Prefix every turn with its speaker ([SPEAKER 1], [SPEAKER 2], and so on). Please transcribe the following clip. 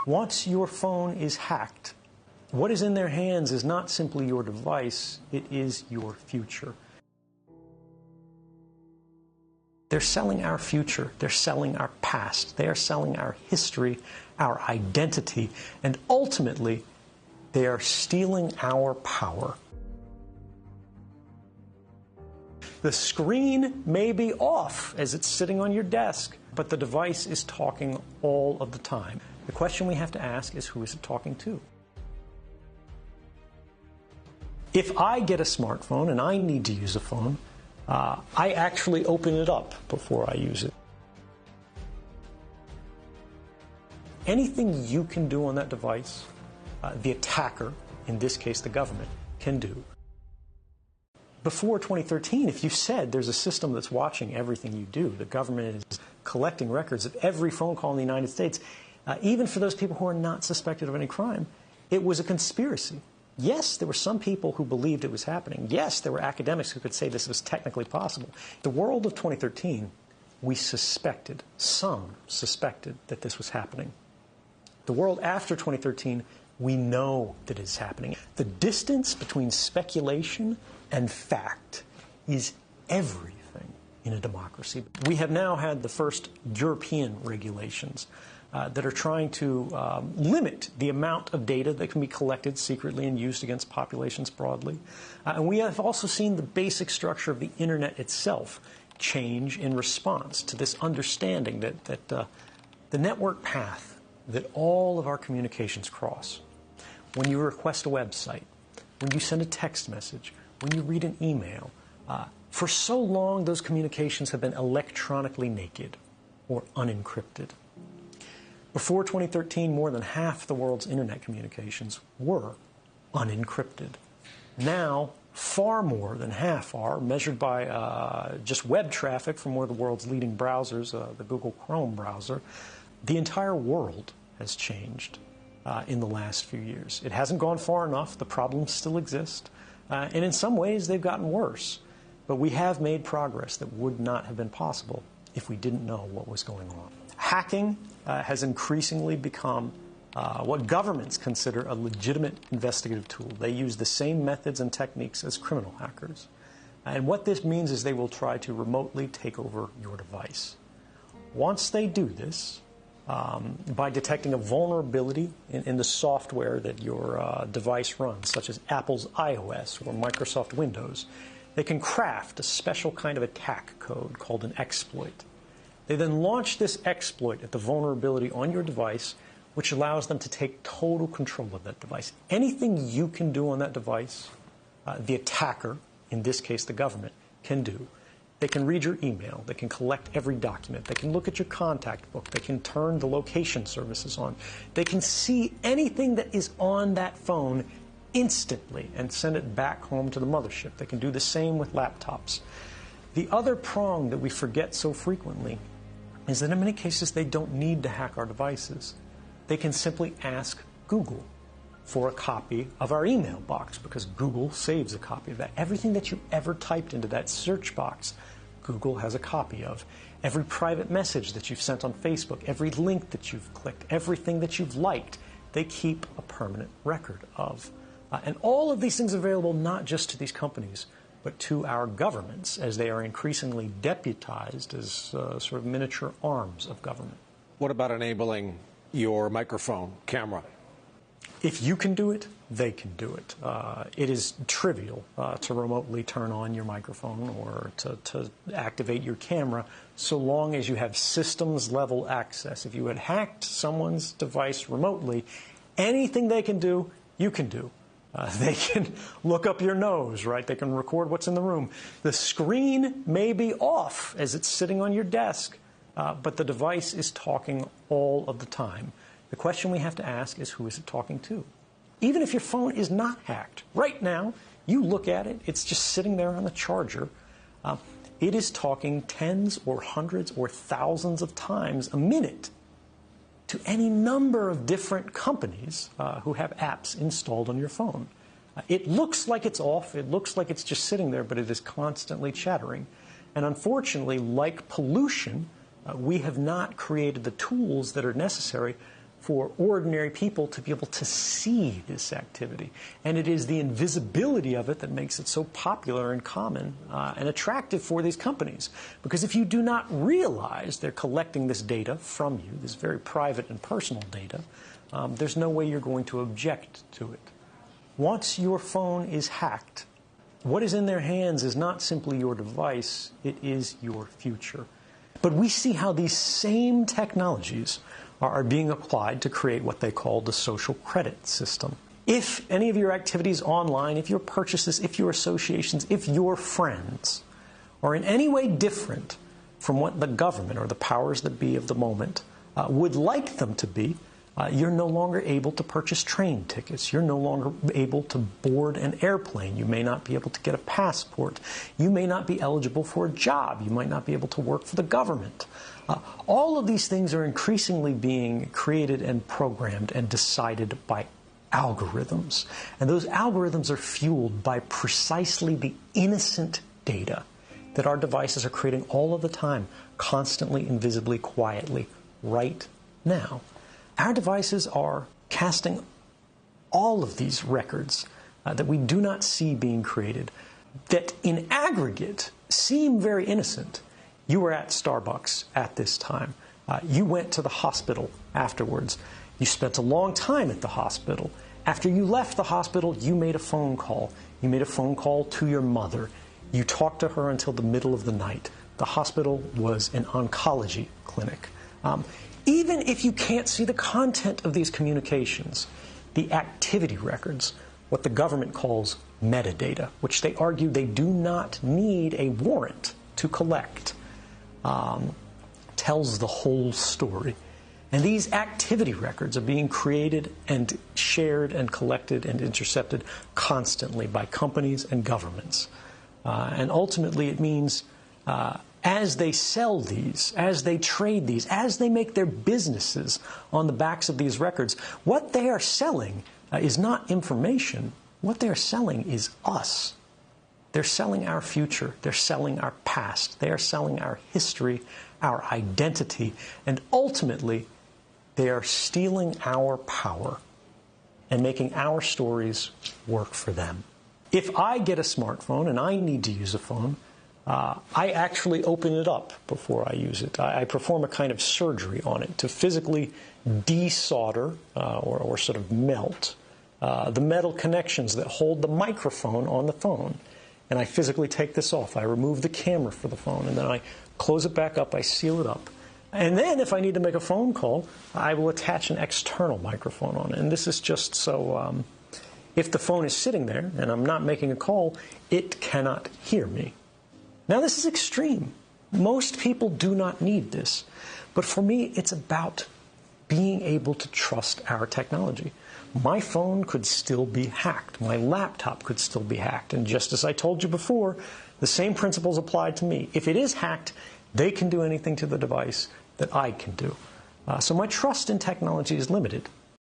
[SPEAKER 1] Once your phone is hacked, what is in their hands is not simply your device, it is your future. They're selling our future, they're selling our past, they are selling our history, our identity, and ultimately, they are stealing our power. The screen may be off as it's sitting on your desk, but the device is talking all of the time. The question we have to ask is, who is it talking to? If I get a smartphone and I need to use a phone, I actually open it up before I use it. Anything you can do on that device, the attacker, in this case the government, can do. Before 2013, if you said there's a system that's watching everything you do, the government is collecting records of every phone call in the United States, even for those people who are not suspected of any crime, it was a conspiracy. Yes, there were some people who believed it was happening. Yes, there were academics who could say this was technically possible. The world of 2013, we suspected, some suspected that this was happening. The world after 2013, we know that it's happening. The distance between speculation and fact is everything in a democracy. We have now had the first European regulations that are trying to limit the amount of data that can be collected secretly and used against populations broadly. And we have also seen the basic structure of the Internet itself change in response to this understanding that the network path that all of our communications cross, when you request a website, when you send a text message, when you read an email, for so long those communications have been electronically naked or unencrypted. Before 2013, more than half the world's internet communications were unencrypted. Now, far more than half are, measured by just web traffic from one of the world's leading browsers, the Google Chrome browser. The entire world has changed in the last few years. It hasn't gone far enough. The problems still exist. And in some ways, they've gotten worse. But we have made progress that would not have been possible if we didn't know what was going on. Hacking has increasingly become what governments consider a legitimate investigative tool. They use the same methods and techniques as criminal hackers. And what this means is they will try to remotely take over your device. Once they do this, by detecting a vulnerability in the software that your device runs, such as Apple's iOS or Microsoft Windows, they can craft a special kind of attack code called an exploit. They then launch this exploit at the vulnerability on your device, which allows them to take total control of that device. Anything you can do on that device, the attacker, in this case the government, can do. They can read your email. They can collect every document. They can look at your contact book. They can turn the location services on. They can see anything that is on that phone instantly and send it back home to the mothership. They can do the same with laptops. The other prong that we forget so frequently is that in many cases they don't need to hack our devices. They can simply ask Google for a copy of our email box, because Google saves a copy of that. Everything that you ever typed into that search box, Google has a copy of. Every private message that you've sent on Facebook, every link that you've clicked, everything that you've liked, they keep a permanent record of. And all of these things are available not just to these companies, but to our governments, as they are increasingly deputized as sort of miniature arms of government.
[SPEAKER 2] What about enabling your microphone camera?
[SPEAKER 1] If you can do it, they can do it. It is trivial to remotely turn on your microphone or to activate your camera, so long as you have systems-level access. If you had hacked someone's device remotely, anything they can do, you can do. They can look up your nose, right? They can record what's in the room. The screen may be off as it's sitting on your desk, but the device is talking all of the time. The question we have to ask is, who is it talking to? Even if your phone is not hacked, right now, you look at it, it's just sitting there on the charger. It is talking tens or hundreds or thousands of times a minute to any number of different companies who have apps installed on your phone. It looks like it's off, it looks like it's just sitting there, but it is constantly chattering. And unfortunately, like pollution, we have not created the tools that are necessary for ordinary people to be able to see this activity. And it is the invisibility of it that makes it so popular and common and attractive for these companies. Because if you do not realize they're collecting this data from you, this very private and personal data, there's no way you're going to object to it. Once your phone is hacked, what is in their hands is not simply your device, it is your future. But we see how these same technologies are being applied to create what they call the social credit system. If any of your activities online, if your purchases, if your associations, if your friends are in any way different from what the government or the powers that be of the moment would like them to be, you're no longer able to purchase train tickets. You're no longer able to board an airplane. You may not be able to get a passport. You may not be eligible for a job. You might not be able to work for the government. All of these things are increasingly being created and programmed and decided by algorithms. And those algorithms are fueled by precisely the innocent data that our devices are creating all of the time, constantly, invisibly, quietly, right now. Our devices are casting all of these records that we do not see being created, that in aggregate seem very innocent. You were at Starbucks at this time. You went to the hospital afterwards. You spent a long time at the hospital. After you left the hospital, you made a phone call. You made a phone call to your mother. You talked to her until the middle of the night. The hospital was an oncology clinic. Even if you can't see the content of these communications, the activity records, what the government calls metadata, which they argue they do not need a warrant to collect, tells the whole story. And these activity records are being created and shared and collected and intercepted constantly by companies and governments. And ultimately it means as they sell these, as they trade these, as they make their businesses on the backs of these records, what they are selling is not information. What they're selling is us. They're selling our future. They're selling our past. They are selling our history, our identity, and ultimately, they are stealing our power and making our stories work for them. If I get a smartphone and I need to use a phone, I actually open it up before I use it. I perform a kind of surgery on it to physically desolder or sort of melt the metal connections that hold the microphone on the phone. And I physically take this off. I remove the camera for the phone, and then I close it back up. I seal it up. And then if I need to make a phone call, I will attach an external microphone on it. And this is just so if the phone is sitting there and I'm not making a call, it cannot hear me. Now, this is extreme. Most people do not need this. But for me, it's about being able to trust our technology. My phone could still be hacked. My laptop could still be hacked. And just as I told you before, the same principles apply to me. If it is hacked, they can do anything to the device that I can do. So my trust in technology is limited.